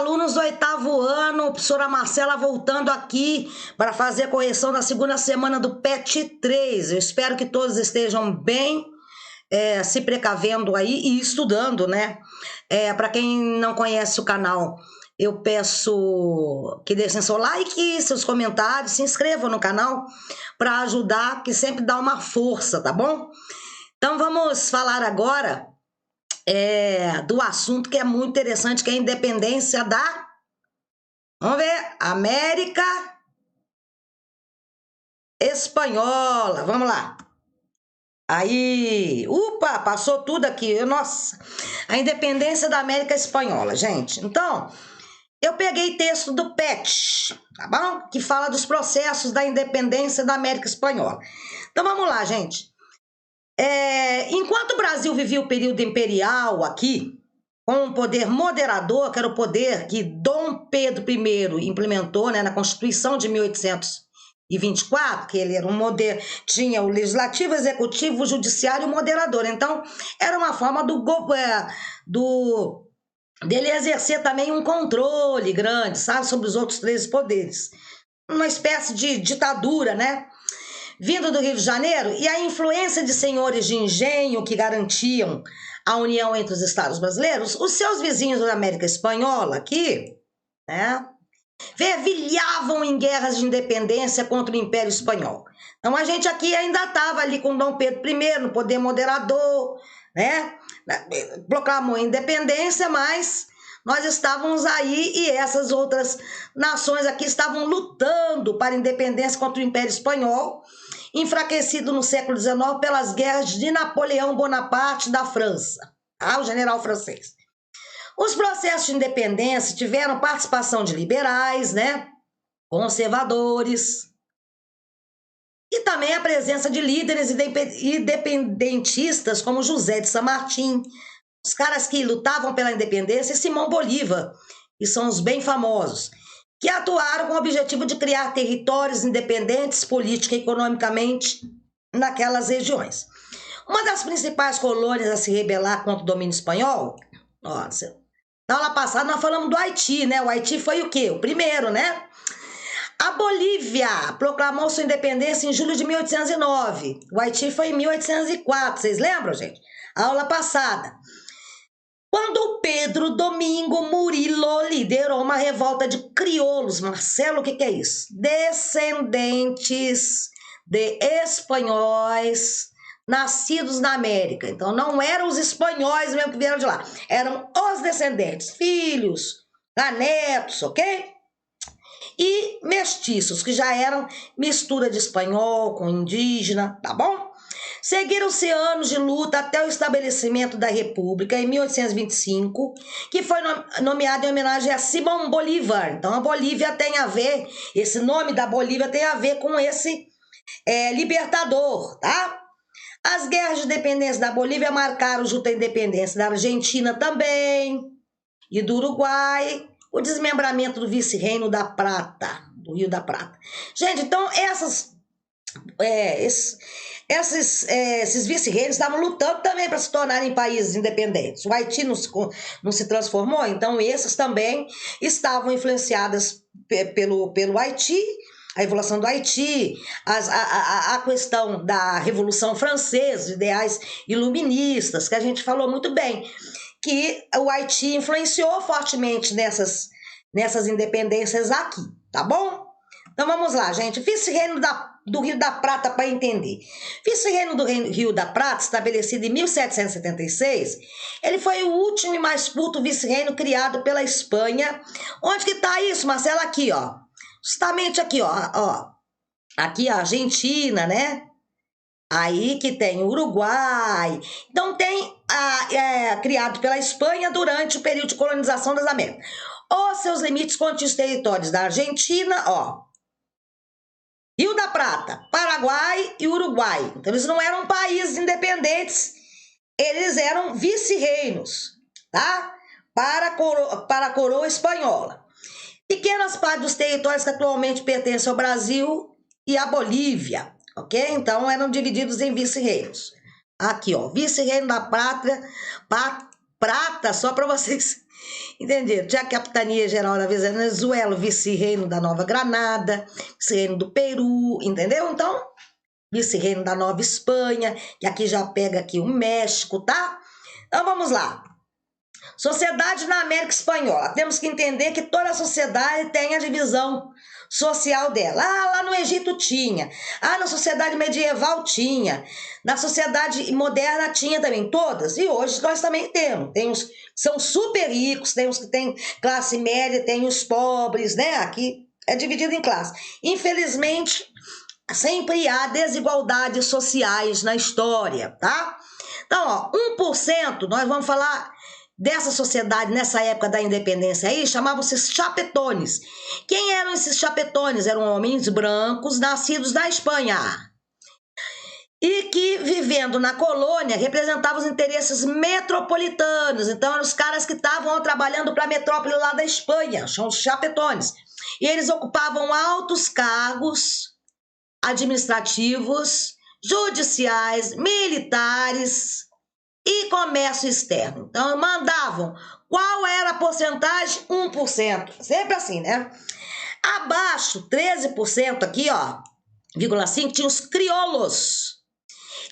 alunos do 8º ano, professora Marcela voltando aqui para fazer a correção da segunda semana do PET 3. Eu espero que todos estejam bem, se precavendo aí e estudando, né? Para quem não conhece o canal, eu peço que deixem seu like, seus comentários, se inscrevam no canal para ajudar, que sempre dá uma força, tá bom? Então vamos falar agora do assunto que é muito interessante, que é a independência da, vamos ver, América Espanhola. Vamos lá. Aí, passou tudo aqui. Nossa, a independência da América Espanhola, gente. Então, eu peguei texto do PET, tá bom? Que fala dos processos da independência da América Espanhola. Então, vamos lá, gente. Enquanto o Brasil vivia o período imperial aqui, com um poder moderador, que era o poder que Dom Pedro I implementou, né, na Constituição de 1824, que ele era um poder, tinha o legislativo, executivo, o judiciário e o moderador. Então, era uma forma dele exercer também um controle grande, sabe, sobre os outros 13 poderes. Uma espécie de ditadura, né? Vindo do Rio de Janeiro, e a influência de senhores de engenho que garantiam a união entre os estados brasileiros, os seus vizinhos da América Espanhola aqui, né, fervilhavam em guerras de independência contra o Império Espanhol. Então a gente aqui ainda estava ali com Dom Pedro I, no poder moderador, né, proclamou a independência, mas nós estávamos aí e essas outras nações aqui estavam lutando para a independência contra o Império Espanhol, enfraquecido no século XIX pelas guerras de Napoleão Bonaparte da França, o general francês. Os processos de independência tiveram participação de liberais, né, conservadores, e também a presença de líderes independentistas como José de San Martín, os caras que lutavam pela independência, e Simão Bolívar, que são os bem famosos, que atuaram com o objetivo de criar territórios independentes política e economicamente naquelas regiões. Uma das principais colônias a se rebelar contra o domínio espanhol, nossa, na aula passada nós falamos do Haiti, né? O Haiti foi o quê? O primeiro, né? A Bolívia proclamou sua independência em julho de 1809. O Haiti foi em 1804, vocês lembram, gente? A aula passada. Quando Pedro Domingo Murilo liderou uma revolta de crioulos, Marcelo, o que é isso? Descendentes de espanhóis nascidos na América. Então não eram os espanhóis mesmo que vieram de lá, eram os descendentes, filhos, netos, ok? E mestiços, que já eram mistura de espanhol com indígena, tá bom? Seguiram-se anos de luta até o estabelecimento da República em 1825, que foi nomeado em homenagem a Simão Bolívar. Então a Bolívia tem a ver, esse nome da Bolívia tem a ver com esse libertador, tá? As guerras de independência da Bolívia marcaram junto à independência da Argentina também e do Uruguai, o desmembramento do vice-reino da Prata, do Rio da Prata. Gente, então esses vice-reinos estavam lutando também para se tornarem países independentes. O Haiti não se transformou, então esses também estavam influenciados pelo Haiti, a evolução do Haiti, a questão da Revolução Francesa, ideais iluministas, que a gente falou muito bem, que o Haiti influenciou fortemente nessas independências aqui, tá bom? Então vamos lá, gente. Vice-reino do Rio da Prata, para entender. Vice-reino do Rio da Prata, estabelecido em 1776, ele foi o último e mais curto vice-reino criado pela Espanha. Onde que tá isso, Marcela? Aqui, ó. Justamente aqui, ó. Aqui a Argentina, né? Aí que tem o Uruguai. Então tem criado pela Espanha durante o período de colonização das Américas. Os seus limites continham os territórios da Argentina, ó, Rio da Prata, Paraguai e Uruguai. Então eles não eram países independentes, eles eram vice-reinos, tá? Para a coroa espanhola. Pequenas partes dos territórios que atualmente pertencem ao Brasil e à Bolívia, ok? Então eram divididos em vice-reinos. Aqui, ó, vice-reino da Pátria, prata, só para vocês entenderem. Tinha a Capitania Geral da Venezuela, o Vice-Reino da Nova Granada, Vice-Reino do Peru, entendeu? Então, Vice-Reino da Nova Espanha, que aqui já pega aqui o México, tá? Então, vamos lá. Sociedade na América Espanhola. Temos que entender que toda sociedade tem a divisão social dela. Lá no Egito tinha. Na sociedade medieval tinha. Na sociedade moderna tinha também. Todas. E hoje nós também temos. Tem os que são super ricos, tem os que têm classe média, tem os pobres, né? Aqui é dividido em classes. Infelizmente, sempre há desigualdades sociais na história, tá? Então, ó, 1%, nós vamos falar dessa sociedade nessa época da independência aí, chamavam-se chapetones. Quem eram esses chapetones? Eram homens brancos nascidos na Espanha e que, vivendo na colônia, representavam os interesses metropolitanos. Então, eram os caras que estavam trabalhando para a metrópole lá da Espanha, são os chapetones. E eles ocupavam altos cargos administrativos, judiciais, militares e comércio externo. Então, mandavam. Qual era a porcentagem? 1%. Sempre assim, né? Abaixo, 13% aqui, ó, 0,5%, tinha os crioulos.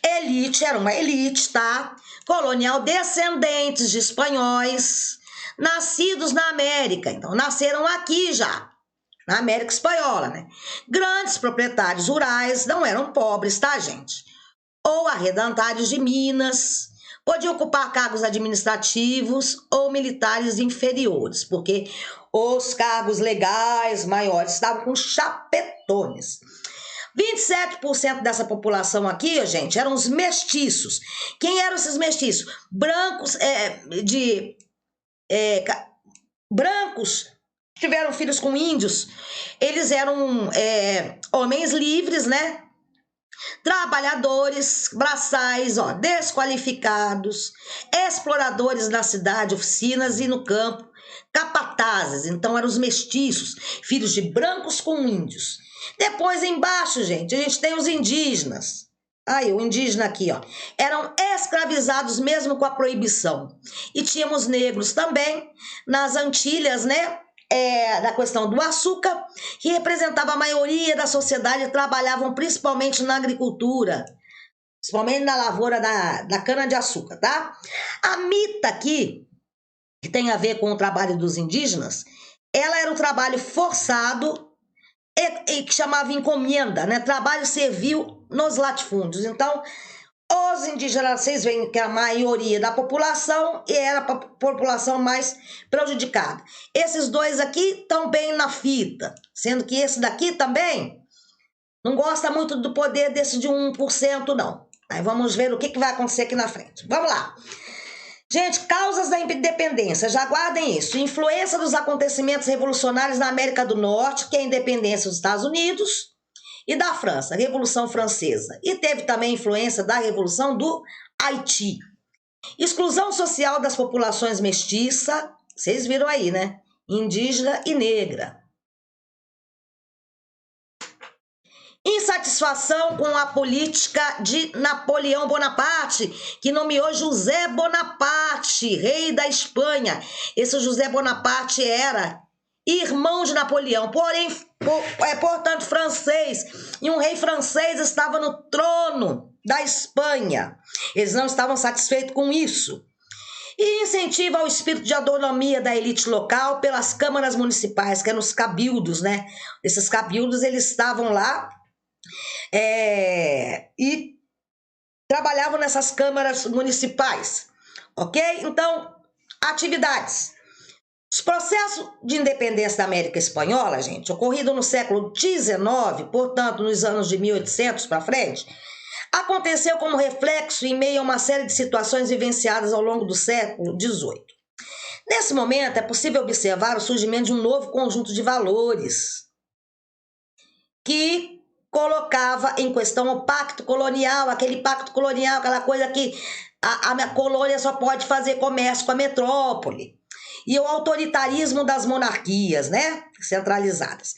Elite, era uma elite, tá? Colonial, descendentes de espanhóis, nascidos na América. Então, nasceram aqui já, na América Espanhola, né? Grandes proprietários rurais, não eram pobres, tá, gente? Ou arrendatários de minas, podiam ocupar cargos administrativos ou militares inferiores, porque os cargos legais maiores estavam com chapetones. 27% dessa população aqui, gente, eram os mestiços. Quem eram esses mestiços? Brancos, brancos tiveram filhos com índios. Eles eram homens livres, né? Trabalhadores, braçais, ó, desqualificados, exploradores na cidade, oficinas e no campo, capatazes. Então eram os mestiços, filhos de brancos com índios. Depois embaixo, gente, a gente tem os indígenas. Aí, o indígena aqui, ó, eram escravizados mesmo com a proibição. E tínhamos negros também nas Antilhas, né? Da questão do açúcar, que representava a maioria da sociedade, trabalhavam principalmente na agricultura, principalmente na lavoura da cana-de-açúcar, tá? A mita aqui, que tem a ver com o trabalho dos indígenas, ela era o trabalho forçado e que chamava encomenda, né? Trabalho servil nos latifúndios. Então, os indígenas, vocês veem que a maioria da população era a população mais prejudicada. Esses dois aqui estão bem na fita, sendo que esse daqui também não gosta muito do poder desse de 1%, não. Aí vamos ver o que vai acontecer aqui na frente. Vamos lá. Gente, causas da independência, já guardem isso. Influência dos acontecimentos revolucionários na América do Norte, que é a independência dos Estados Unidos, e da França, a Revolução Francesa. E teve também influência da Revolução do Haiti. Exclusão social das populações mestiça, vocês viram aí, né? Indígena e negra. Insatisfação com a política de Napoleão Bonaparte, que nomeou José Bonaparte, rei da Espanha. Esse José Bonaparte era irmão de Napoleão, porém, portanto, francês. E um rei francês estava no trono da Espanha. Eles não estavam satisfeitos com isso. E incentiva o espírito de autonomia da elite local pelas câmaras municipais, que eram os cabildos, né? Esses cabildos, eles estavam lá e trabalhavam nessas câmaras municipais, ok? Então, atividades. Os processos de independência da América Espanhola, gente, ocorrido no século XIX, portanto, nos anos de 1800 para frente, aconteceu como reflexo em meio a uma série de situações vivenciadas ao longo do século XVIII. Nesse momento, é possível observar o surgimento de um novo conjunto de valores que colocava em questão o pacto colonial, aquele pacto colonial, aquela coisa que a colônia só pode fazer comércio com a metrópole, e o autoritarismo das monarquias, né, centralizadas.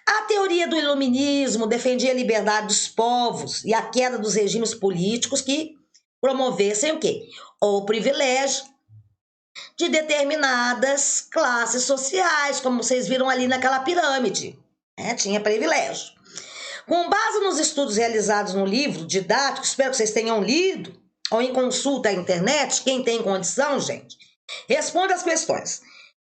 A teoria do iluminismo defendia a liberdade dos povos e a queda dos regimes políticos que promovessem o quê? O privilégio de determinadas classes sociais, como vocês viram ali naquela pirâmide, né? Tinha privilégio. Com base nos estudos realizados no livro didático, espero que vocês tenham lido, ou em consulta à internet, quem tem condição, gente, responda as questões.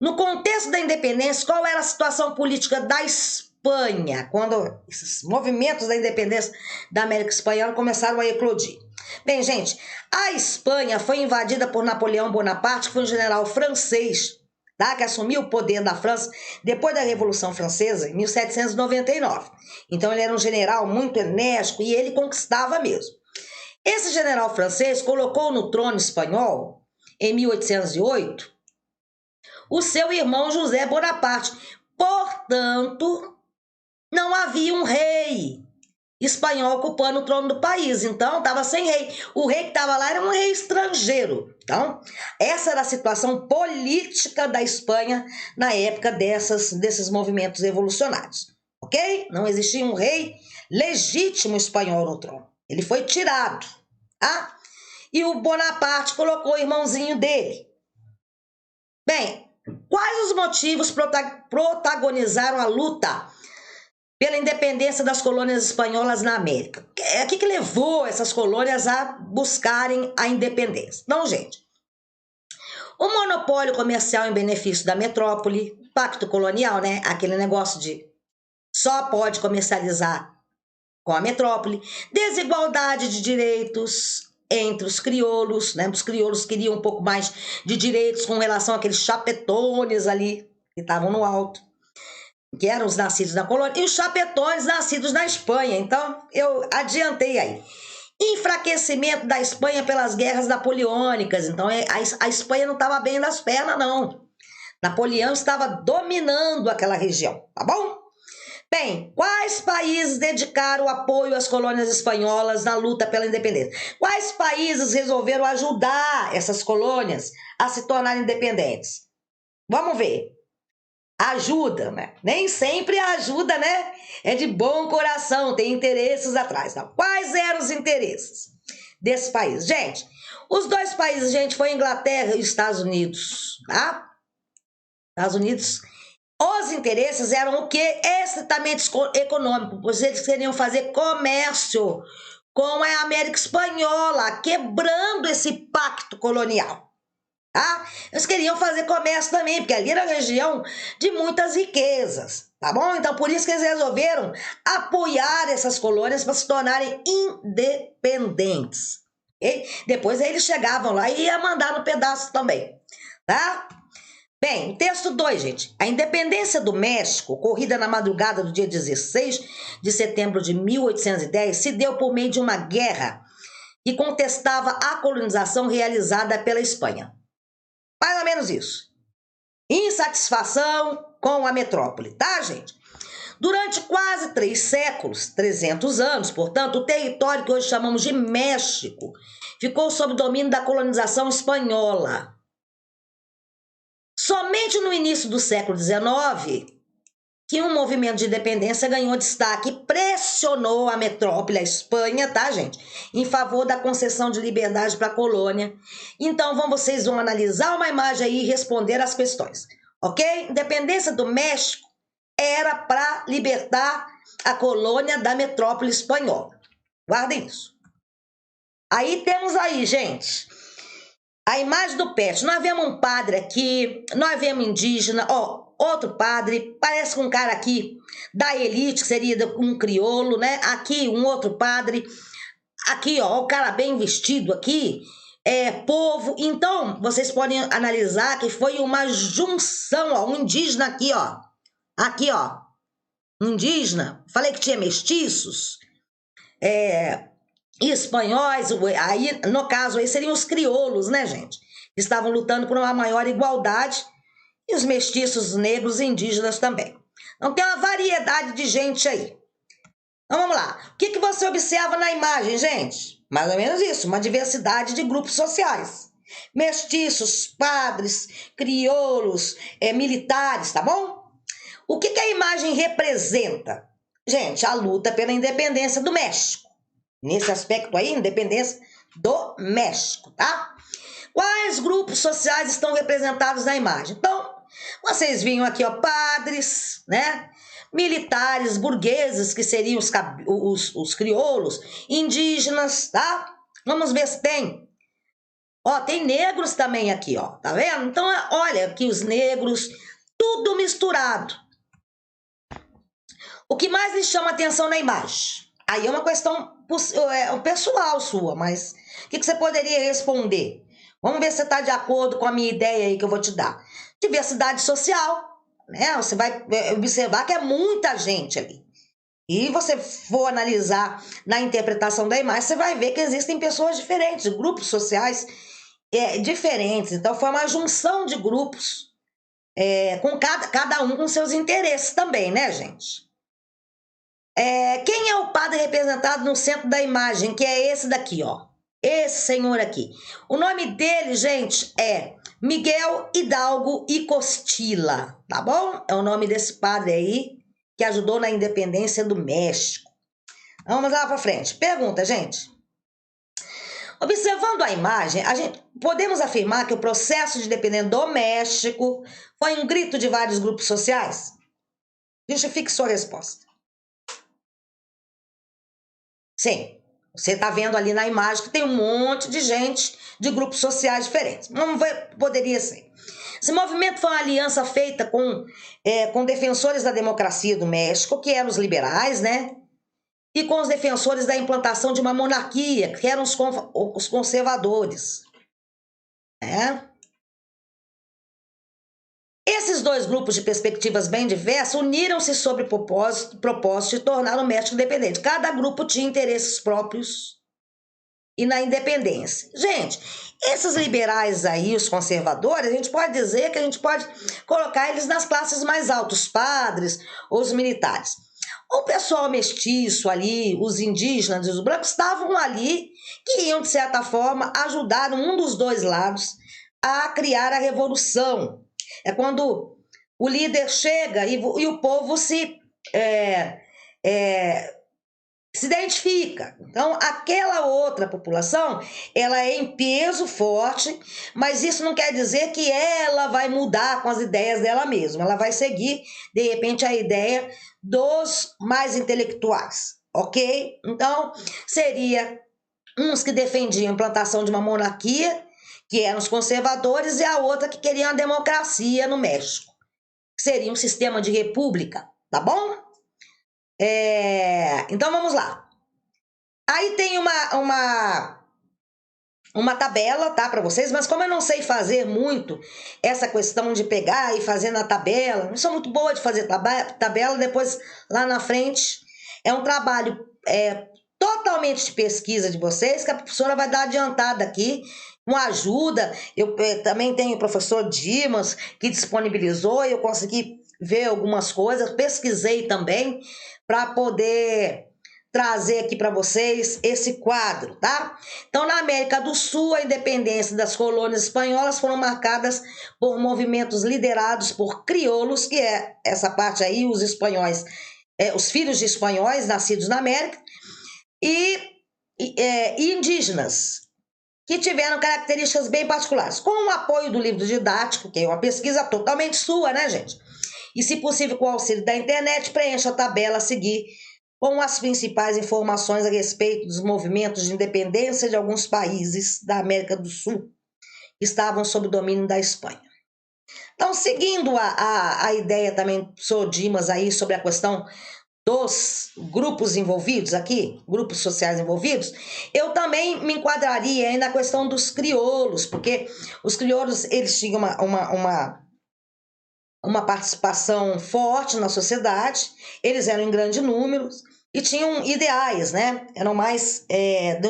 No contexto da independência, qual era a situação política da Espanha, quando esses movimentos da independência da América Espanhola começaram a eclodir? Bem, gente, a Espanha foi invadida por Napoleão Bonaparte, que foi um general francês, tá? Que assumiu o poder da França depois da Revolução Francesa, em 1799. Então, ele era um general muito enérgico e ele conquistava mesmo. Esse general francês colocou no trono espanhol, em 1808, o seu irmão José Bonaparte. Portanto, não havia um rei espanhol ocupando o trono do país. Então, estava sem rei. O rei que estava lá era um rei estrangeiro. Então, essa era a situação política da Espanha na época desses movimentos revolucionários. Ok? Não existia um rei legítimo espanhol no trono. Ele foi tirado. Tá? E o Bonaparte colocou o irmãozinho dele. Bem, quais os motivos protagonizaram a luta pela independência das colônias espanholas na América? O que levou essas colônias a buscarem a independência? Então, gente, o monopólio comercial em benefício da metrópole, pacto colonial, né? Aquele negócio de só pode comercializar com a metrópole, desigualdade de direitos entre os crioulos, né? Os crioulos queriam um pouco mais de direitos com relação àqueles chapetones ali que estavam no alto, que eram os nascidos na colônia, e os chapetones nascidos na Espanha. Então, eu adiantei aí. Enfraquecimento da Espanha pelas guerras napoleônicas. Então, a Espanha não estava bem nas pernas, não. Napoleão estava dominando aquela região, tá bom? Bem, quais países dedicaram apoio às colônias espanholas na luta pela independência? Quais países resolveram ajudar essas colônias a se tornarem independentes? Vamos ver. Ajuda, né? Nem sempre a ajuda, né? É de bom coração, tem interesses atrás. Então, quais eram os interesses desses países? Gente, os dois países, gente, foi Inglaterra e Estados Unidos, tá? Estados Unidos. Os interesses eram o quê? Estritamente econômico, pois eles queriam fazer comércio com a América Espanhola, quebrando esse pacto colonial. Tá? Eles queriam fazer comércio também, porque ali era uma região de muitas riquezas, tá bom? Então, por isso que eles resolveram apoiar essas colônias para se tornarem independentes. Okay? Depois eles chegavam lá e iam mandar no pedaço também, tá? Bem, texto 2, gente. A independência do México, ocorrida na madrugada do dia 16 de setembro de 1810, se deu por meio de uma guerra que contestava a colonização realizada pela Espanha. Mais ou menos isso. Insatisfação com a metrópole, tá, gente? Durante quase 3 séculos, 300 anos, portanto, o território que hoje chamamos de México ficou sob domínio da colonização espanhola. Somente no início do século XIX, que um movimento de independência ganhou destaque e pressionou a metrópole, a Espanha, tá, gente? Em favor da concessão de liberdade para a colônia. Então, vocês vão analisar uma imagem aí e responder as questões, ok? Independência do México era para libertar a colônia da metrópole espanhola. Guardem isso. Aí temos aí, gente, a imagem do pet. Nós vemos um padre aqui, nós vemos indígena, ó, outro padre, parece com um cara aqui da elite, que seria um crioulo, né? Aqui um outro padre, aqui, ó, o cara bem vestido aqui, povo. Então, vocês podem analisar que foi uma junção, ó, um indígena aqui, ó, indígena, falei que tinha mestiços, e espanhóis, aí, no caso, aí seriam os crioulos, né, gente? Que estavam lutando por uma maior igualdade, e os mestiços negros e indígenas também. Então, tem uma variedade de gente aí. Então, vamos lá. O que você observa na imagem, gente? Mais ou menos isso, uma diversidade de grupos sociais. Mestiços, padres, crioulos, militares, tá bom? O que a imagem representa? Gente, a luta pela independência do México. Nesse aspecto aí, independência do México, tá? Quais grupos sociais estão representados na imagem? Então, vocês viam aqui, ó, padres, né? Militares, burgueses, que seriam os crioulos, indígenas, tá? Vamos ver se tem. Ó, tem negros também aqui, ó, tá vendo? Então, olha aqui os negros, tudo misturado. O que mais lhe chama atenção na imagem? Aí é uma questão pessoal sua, mas o que você poderia responder? Vamos ver se você está de acordo com a minha ideia aí que eu vou te dar. Diversidade social, né? Você vai observar que é muita gente ali. E você for analisar na interpretação da imagem, você vai ver que existem pessoas diferentes, grupos sociais diferentes. Então, foi uma junção de grupos, com cada um com seus interesses também, né, gente? Quem é o padre representado no centro da imagem? Que é esse daqui, ó. Esse senhor aqui. O nome dele, gente, é Miguel Hidalgo y Costilla, tá bom? É o nome desse padre aí que ajudou na independência do México. Vamos lá para frente. Pergunta, gente. Observando a imagem, podemos afirmar que o processo de independência do México foi um grito de vários grupos sociais? Justifique sua resposta. Sim, você está vendo ali na imagem que tem um monte de gente de grupos sociais diferentes. Vamos ver, poderia ser. Esse movimento foi uma aliança feita com defensores da democracia do México, que eram os liberais, né? E com os defensores da implantação de uma monarquia, que eram os conservadores. Né? Esses dois grupos de perspectivas bem diversas uniram-se sobre o propósito de tornar o México independente. Cada grupo tinha interesses próprios e na independência. Gente, esses liberais aí, os conservadores, a gente pode dizer que a gente pode colocar eles nas classes mais altas, os padres ou os militares. O pessoal mestiço ali, os indígenas e os brancos estavam ali, que iam, de certa forma, ajudar um dos dois lados a criar a revolução. É quando o líder chega e o povo se identifica. Então, aquela outra população, ela é em peso forte, mas isso não quer dizer que ela vai mudar com as ideias dela mesma. Ela vai seguir, de repente, a ideia dos mais intelectuais, ok? Então, seria uns que defendiam a implantação de uma monarquia, que eram os conservadores, e a outra que queria a democracia no México. Seria um sistema de república, tá bom? Então, vamos lá. Aí tem uma tabela, tá, para vocês, mas como eu não sei fazer muito essa questão de pegar e fazer na tabela, não sou muito boa de fazer tabela, depois lá na frente é um trabalho totalmente de pesquisa de vocês, que a professora vai dar adiantada aqui, uma ajuda. Eu também tenho o professor Dimas, que disponibilizou, e eu consegui ver algumas coisas, pesquisei também, para poder trazer aqui para vocês esse quadro, tá? Então, na América do Sul, a independência das colônias espanholas foram marcadas por movimentos liderados por crioulos, que é essa parte aí, os espanhóis, os filhos de espanhóis nascidos na América, e indígenas, que tiveram características bem particulares. Com o apoio do livro didático, que é uma pesquisa totalmente sua, né, gente? E, se possível, com o auxílio da internet, preencha a tabela a seguir com as principais informações a respeito dos movimentos de independência de alguns países da América do Sul que estavam sob o domínio da Espanha. Então, seguindo a ideia também do professor Dimas aí sobre a questão dos grupos envolvidos aqui, grupos sociais envolvidos, eu também me enquadraria aí na questão dos crioulos, porque os crioulos, eles tinham uma participação forte na sociedade, eles eram em grande número e tinham ideais, né? Eram mais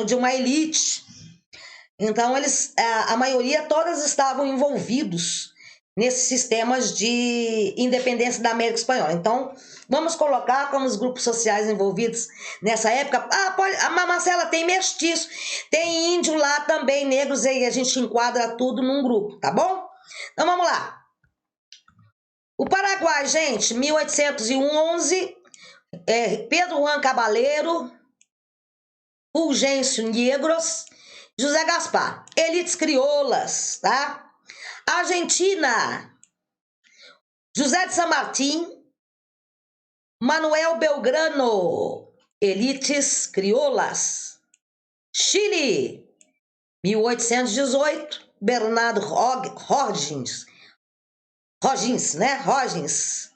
de uma elite. Então, a maioria, todas estavam envolvidos nesses sistemas de independência da América Espanhola. Então, vamos colocar como os grupos sociais envolvidos nessa época. A Marcela, tem mestiço, tem índio lá também, negros, e a gente enquadra tudo num grupo, tá bom? Então, vamos lá. O Paraguai, gente, 1811, Pedro Juan Caballero, Fulgêncio Negros José Gaspar, elites crioulas, tá? Argentina, José de San Martín, Manuel Belgrano, elites crioulas. Chile, 1818, Bernardo Rogins, né? Rogins.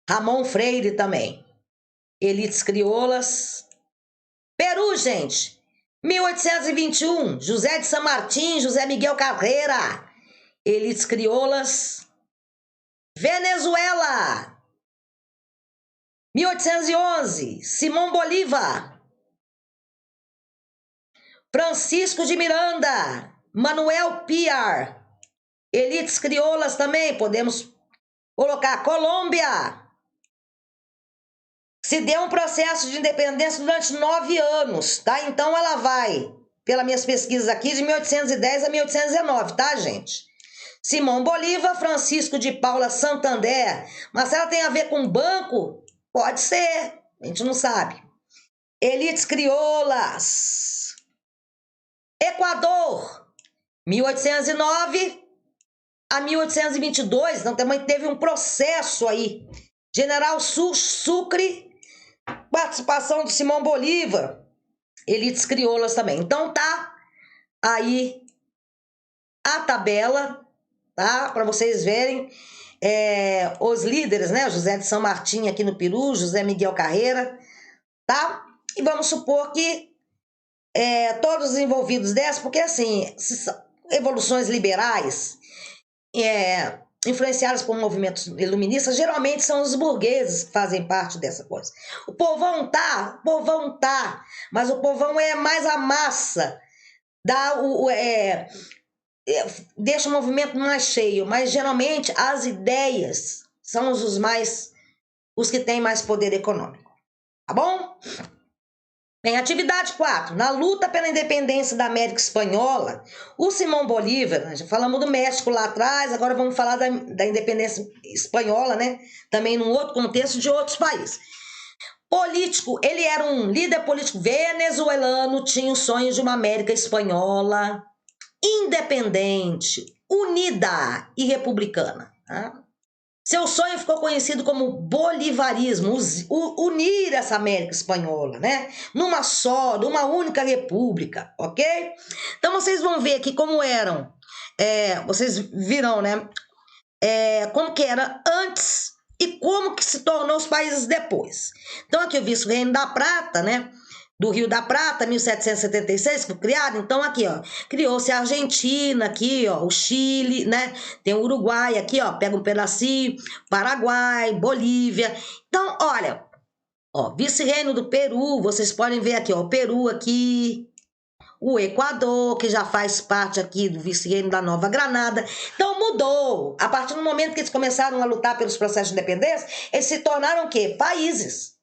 Ramon Freire também, elites crioulas. Peru, gente, 1821, José de San Martín, José Miguel Carreira, elites crioulas. Venezuela, 1811, Simão Bolívar. Francisco de Miranda, Manuel Piar, elites crioulas também, podemos colocar. Colômbia, se deu um processo de independência durante 9 anos, tá? Então ela vai, pelas minhas pesquisas aqui, de 1810 a 1819, tá, gente? Simão Bolívar, Francisco de Paula Santander. Mas ela tem a ver com banco? Pode ser, a gente não sabe. Elites crioulas. Equador, 1809 a 1822, então também teve um processo aí. General Sucre, participação do Simão Bolívar, elites crioulas também. Então tá aí a tabela, tá? Para vocês verem os líderes, né? José de San Martín aqui no Peru, José Miguel Carreira, tá? E vamos supor que todos os envolvidos dessa, porque assim, evoluções liberais influenciadas por movimentos iluministas, geralmente são os burgueses que fazem parte dessa coisa. O povão tá, mas o povão é mais a massa, deixa o movimento mais cheio, mas geralmente as ideias são os que têm mais poder econômico, tá bom? Bem, atividade 4. Na luta pela independência da América Espanhola, o Simão Bolívar, já falamos do México lá atrás, agora vamos falar da independência espanhola, né? Também num outro contexto de outros países. Político, ele era um líder político venezuelano, tinha o sonho de uma América Espanhola independente, unida e republicana. Tá? Seu sonho ficou conhecido como bolivarismo, unir essa América Espanhola, né? numa única república, ok? Então vocês vão ver aqui como eram, vocês viram, né? Como que era antes e como que se tornou os países depois. Então aqui eu vi o Reino da Prata, né? Do Rio da Prata, 1776, foi criado. Então, aqui, ó, criou-se a Argentina, aqui, ó, o Chile, né? Tem o Uruguai aqui, ó, pega um pedacinho, Paraguai, Bolívia. Então, olha, ó, vice-reino do Peru, vocês podem ver aqui, ó, o Peru aqui, o Equador, que já faz parte aqui do vice-reino da Nova Granada. Então, mudou. A partir do momento que eles começaram a lutar pelos processos de independência, eles se tornaram o quê? Países.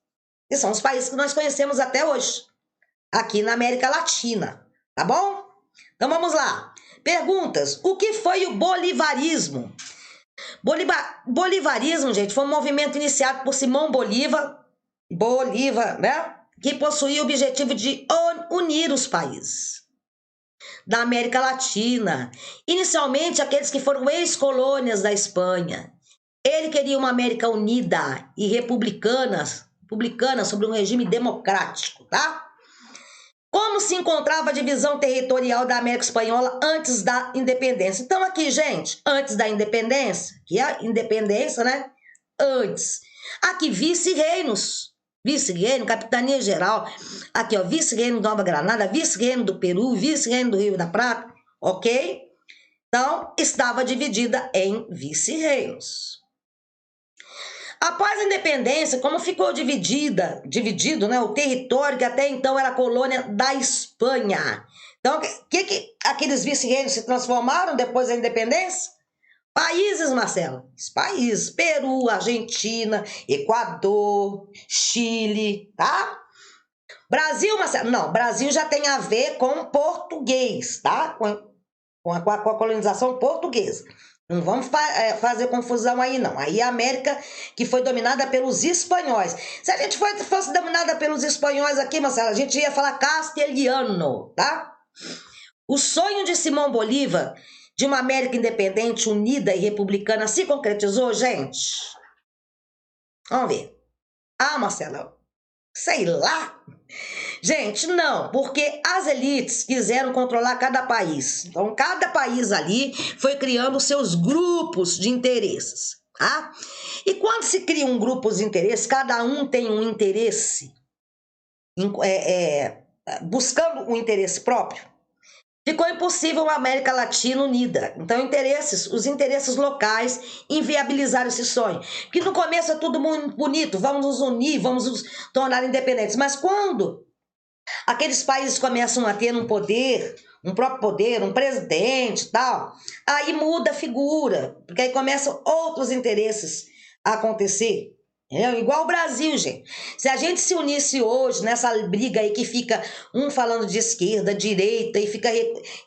E são os países que nós conhecemos até hoje, aqui na América Latina, tá bom? Então vamos lá. Perguntas. O que foi o bolivarismo? Bolivarismo, gente, foi um movimento iniciado por Simão Bolívar, né? Que possuía o objetivo de unir os países da América Latina, inicialmente aqueles que foram ex-colônias da Espanha. Ele queria uma América unida e republicana sobre um regime democrático, tá? Como se encontrava a divisão territorial da América Espanhola antes da independência? Então aqui, gente, antes da independência, que é a independência, né? Antes. Aqui, vice-reinos. Vice-reino, capitania geral. Aqui, ó, vice-reino da Nova Granada, vice-reino do Peru, vice-reino do Rio da Prata, ok? Então, estava dividida em vice-reinos. Após a independência, como ficou dividido, né, o território que até então era colônia da Espanha. Então, que aqueles vice-reinos se transformaram depois da independência? Países, Marcela. Países. Peru, Argentina, Equador, Chile, tá? Brasil, Marcela. Não, Brasil já tem a ver com português, tá? Com a colonização portuguesa. Não vamos fazer confusão aí, não. Aí a América que foi dominada pelos espanhóis. Se a gente fosse dominada pelos espanhóis aqui, Marcela, a gente ia falar castelhano, tá? O sonho de Simão Bolívar de uma América independente, unida e republicana se concretizou, gente? Vamos ver. Ah, Marcela, sei lá. Gente, não, porque as elites quiseram controlar cada país. Então, cada país ali foi criando seus grupos de interesses, tá? E quando se cria um grupo de interesses, cada um tem um interesse, buscando um interesse próprio, ficou impossível uma América Latina unida. Então, os interesses locais inviabilizaram esse sonho. Porque no começo é tudo muito bonito, vamos nos unir, vamos nos tornar independentes. Mas quando aqueles países começam a ter um próprio poder, um presidente e tal, aí muda a figura, porque aí começam outros interesses a acontecer. Igual o Brasil, gente. Se a gente se unisse hoje nessa briga aí que fica um falando de esquerda, direita e fica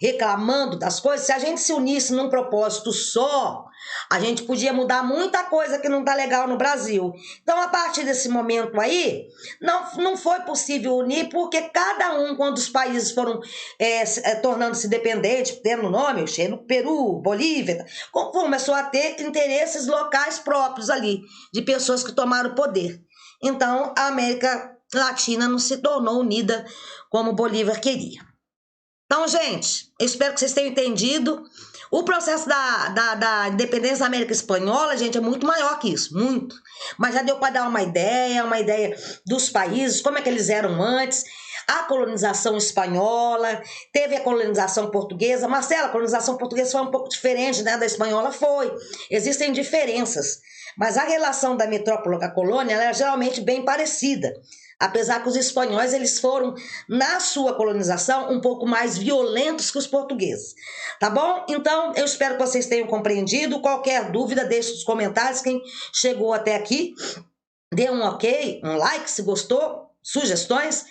reclamando das coisas, se a gente se unisse num propósito só, a gente podia mudar muita coisa que não tá legal no Brasil. Então, a partir desse momento aí, não foi possível unir, porque cada um, quando os países foram tornando-se dependentes, tendo nome, Peru, Bolívia, começou a ter interesses locais próprios ali, de pessoas que tomaram o poder. Então, a América Latina não se tornou unida como Bolívar queria. Então, gente, eu espero que vocês tenham entendido. O processo da independência da América Espanhola, gente, é muito maior que isso, muito. Mas já deu para dar uma ideia dos países, como é que eles eram antes. A colonização espanhola, teve a colonização portuguesa. Marcela, a colonização portuguesa foi um pouco diferente, né, da espanhola? Foi. Existem diferenças. Mas a relação da metrópole com a colônia ela é geralmente bem parecida. Apesar que os espanhóis eles foram, na sua colonização, um pouco mais violentos que os portugueses. Tá bom? Então, eu espero que vocês tenham compreendido. Qualquer dúvida, deixe nos comentários. Quem chegou até aqui, dê um ok, um like se gostou, sugestões.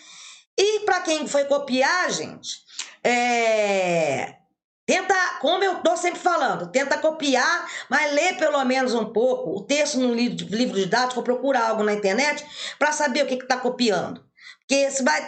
E para quem foi copiar, gente, tenta, como eu estou sempre falando, tenta copiar, mas lê pelo menos um pouco o texto no livro didático, ou procura algo na internet para saber o que está copiando. Porque se vai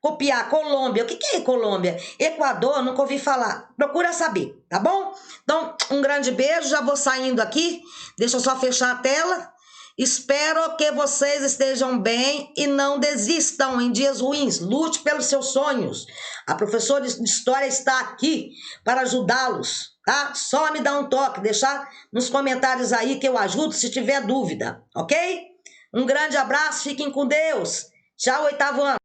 copiar Colômbia, o que é Colômbia? Equador, nunca ouvi falar. Procura saber, tá bom? Então, um grande beijo, já vou saindo aqui, deixa eu só fechar a tela. Espero que vocês estejam bem e não desistam em dias ruins. Lute pelos seus sonhos. A professora de História está aqui para ajudá-los, tá? Só me dá um toque, deixar nos comentários aí que eu ajudo se tiver dúvida, ok? Um grande abraço, fiquem com Deus. Tchau, oitavo ano.